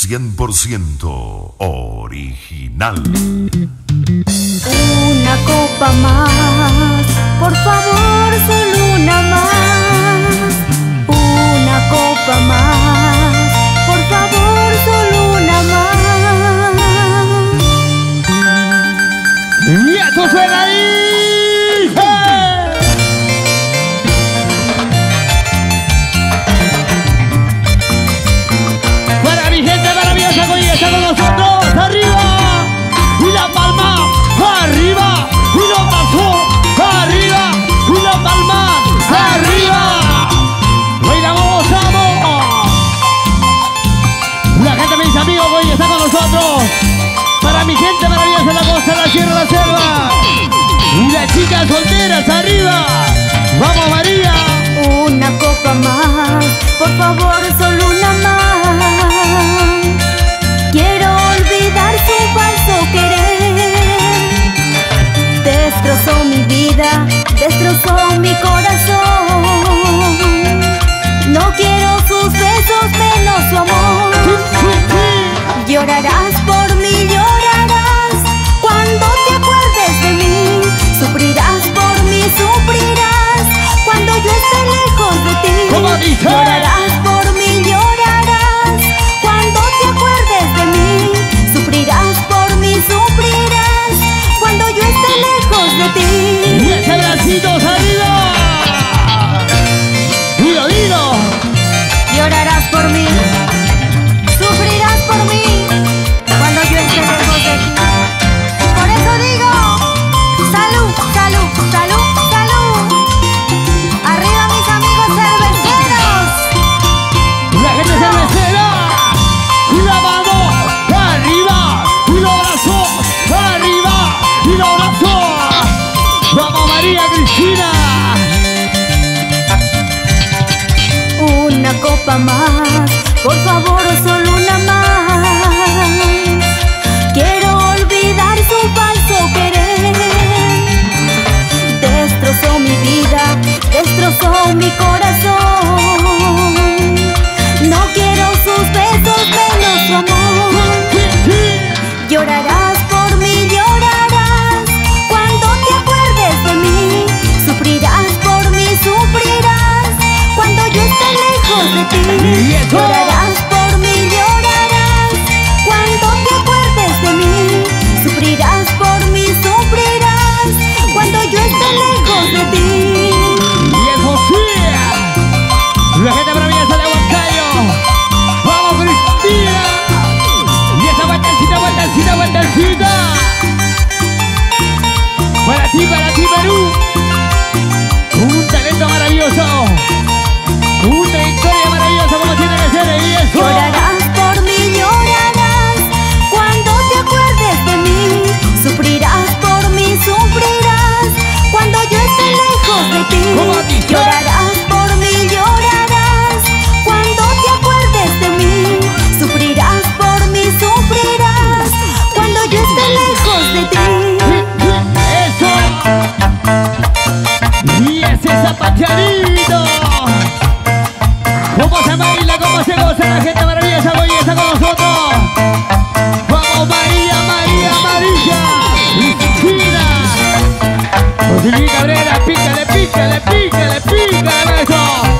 100% original. Una copa más, por favor, solo una más. Una copa más, por favor, solo una más. ¡Y esto suena ahí! Para mi gente maravillosa que hoy está con nosotros, arriba, y la palma, arriba, y los brazos, arriba, y la palma, arriba. Hoy la gozamos. La gente, mis amigos, que hoy está con nosotros. Para mi gente maravillosa de la costa, la sierra, la selva. Y las chicas solteras, arriba. ¡Vamos, María! Una copa más, por favor, solo una más. Quiero olvidar su falso querer. Destrozó mi vida, destrozó mi corazón. No quiero sus besos, menos su amor. Llorarás por mí, llorarás cuando te acuerdes de mí. Sufrirás por mí, sufrirás cuando yo esté lejos de ti. Llorarás por mí, llorarás cuando te acuerdes de mí. Sufrirás por mí, sufrirás cuando yo esté lejos de ti. ¡Y ese bracito arriba! ¡Dilo, dilo! Llorarás por mí, sufrirás por mí cuando yo esté lejos de ti. Por eso digo, salud, salud, salud, salud. Arriba mis amigos cerveceros. La gente cervecera. Y la mano arriba. Y los brazos arriba. Y los brazos. Vamos, María Cristina. Una copa más, por favor, solo una más. Quiero olvidar su falso querer. Destrozó mi vida, destrozó mi corazón. No quiero sus besos, menos su amor. Llorarás por mí, llorarás cuando te acuerdes de mí. Sufrirás por mí, sufrirás cuando yo esté lejos de ti. Llorarás por mí, llorarás cuando te acuerdes de mí. Sufrirás por mí, sufrirás cuando yo esté lejos de ti. Y eso sí. La gente maravillosa de Huancayo. Vamos, Cristina. Y esa vueltecita, vueltecita, vueltecita. Para ti, Perú. Un talento maravilloso. Una trayectoria maravillosa como tiene que ser. Y eso. Llorarás por mí, llorarás cuando te acuerdes de mí. Sufrirás por mí, sufrirás cuando yo esté lejos de ti. Llorarás por mí, llorarás cuando te acuerdes de mí. Sufrirás por mí, sufrirás cuando yo esté lejos de ti. Eso. Y ese zapateadito. ¿Cómo se baila? ¿Cómo se goza la gente maravillosa que hoy está con nosotros? Vamos, María, María, María. Cristina. José Luis Cabrera, pícale, pícale, pícale, pícale, eso.